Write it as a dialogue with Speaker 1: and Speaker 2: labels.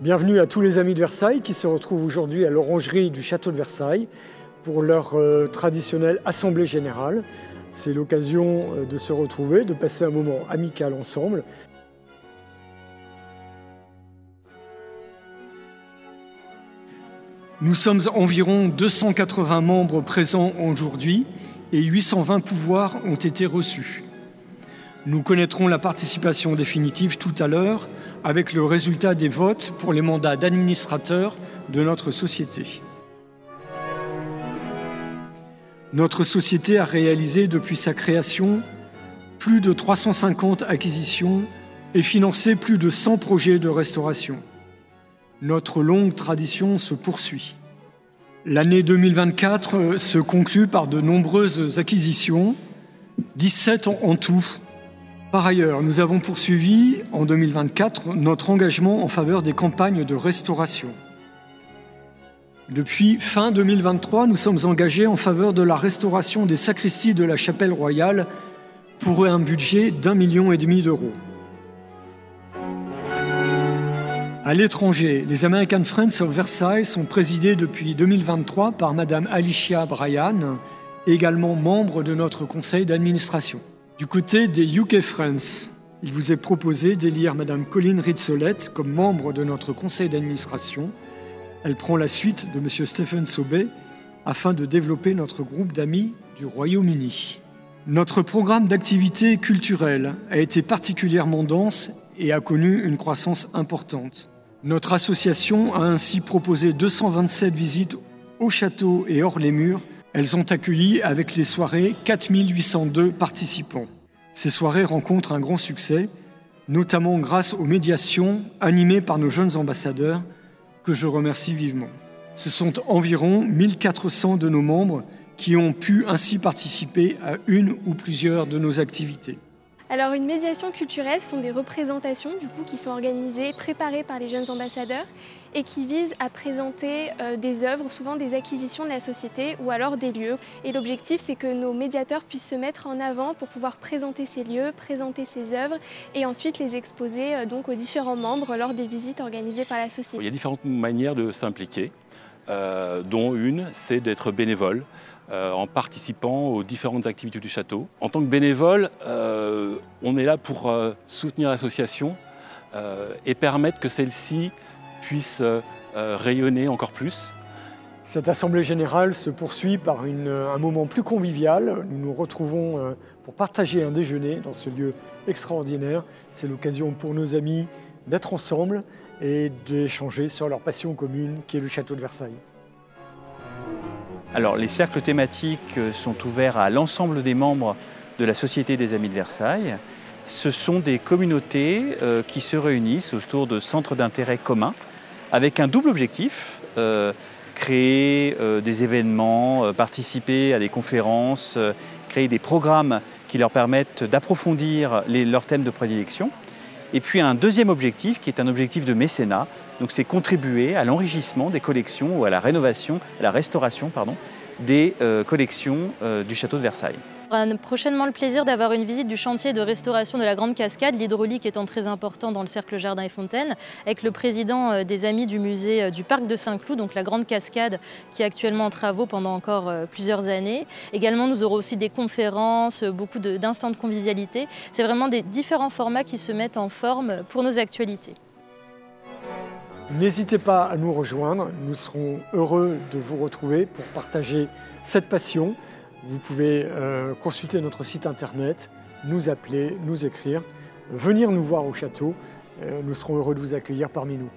Speaker 1: Bienvenue à tous les amis de Versailles qui se retrouvent aujourd'hui à l'orangerie du château de Versailles pour leur traditionnelle assemblée générale. C'est l'occasion de se retrouver, de passer un moment amical ensemble. Nous sommes environ 280 membres présents aujourd'hui et 820 pouvoirs ont été reçus. Nous connaîtrons la participation définitive tout à l'heure avec le résultat des votes pour les mandats d'administrateurs de notre société. Notre société a réalisé depuis sa création plus de 350 acquisitions et financé plus de 100 projets de restauration. Notre longue tradition se poursuit. L'année 2024 se conclut par de nombreuses acquisitions, 17 en tout. Par ailleurs, nous avons poursuivi en 2024 notre engagement en faveur des campagnes de restauration. Depuis fin 2023, nous sommes engagés en faveur de la restauration des sacristies de la chapelle royale pour un budget d'1,5 million d'euros. À l'étranger, les American Friends of Versailles sont présidés depuis 2023 par Madame Alicia Bryan, également membre de notre conseil d'administration. Du côté des UK Friends, il vous est proposé d'élire Madame Colleen Ritsolette comme membre de notre conseil d'administration. Elle prend la suite de Monsieur Stephen Sobey afin de développer notre groupe d'amis du Royaume-Uni. Notre programme d'activités culturelles a été particulièrement dense et a connu une croissance importante. Notre association a ainsi proposé 227 visites au château et hors les murs. Elles ont accueilli avec les soirées 4802 participants. Ces soirées rencontrent un grand succès, notamment grâce aux médiations animées par nos jeunes ambassadeurs, que je remercie vivement. Ce sont environ 1400 de nos membres qui ont pu ainsi participer à une ou plusieurs de nos activités.
Speaker 2: Alors une médiation culturelle, ce sont des représentations qui sont organisées, préparées par les jeunes ambassadeurs et qui visent à présenter des œuvres, souvent des acquisitions de la société ou alors des lieux. Et l'objectif, c'est que nos médiateurs puissent se mettre en avant pour pouvoir présenter ces lieux, présenter ces œuvres et ensuite les exposer aux différents membres lors des visites organisées par la société.
Speaker 3: Il y a différentes manières de s'impliquer, dont une, c'est d'être bénévole. En participant aux différentes activités du château. En tant que bénévole, on est là pour soutenir l'association et permettre que celle-ci puisse rayonner encore plus.
Speaker 1: Cette assemblée générale se poursuit par un moment plus convivial. Nous nous retrouvons pour partager un déjeuner dans ce lieu extraordinaire. C'est l'occasion pour nos amis d'être ensemble et d'échanger sur leur passion commune qui est le château de Versailles.
Speaker 4: Alors, les cercles thématiques sont ouverts à l'ensemble des membres de la Société des Amis de Versailles. Ce sont des communautés qui se réunissent autour de centres d'intérêt communs avec un double objectif, créer des événements, participer à des conférences, créer des programmes qui leur permettent d'approfondir leurs thèmes de prédilection. Et puis un deuxième objectif qui est un objectif de mécénat. Donc c'est contribuer à l'enrichissement des collections ou à la rénovation, à la restauration des collections du château de Versailles.
Speaker 5: On aura prochainement le plaisir d'avoir une visite du chantier de restauration de la Grande Cascade, l'hydraulique étant très important dans le cercle Jardins et Fontaines, avec le président des Amis du musée du Parc de Saint-Cloud, donc la Grande Cascade qui est actuellement en travaux pendant encore plusieurs années. Également, nous aurons aussi des conférences, beaucoup d'instants de convivialité. C'est vraiment des différents formats qui se mettent en forme pour nos actualités.
Speaker 1: N'hésitez pas à nous rejoindre, nous serons heureux de vous retrouver pour partager cette passion. Vous pouvez consulter notre site internet, nous appeler, nous écrire, venir nous voir au château. Nous serons heureux de vous accueillir parmi nous.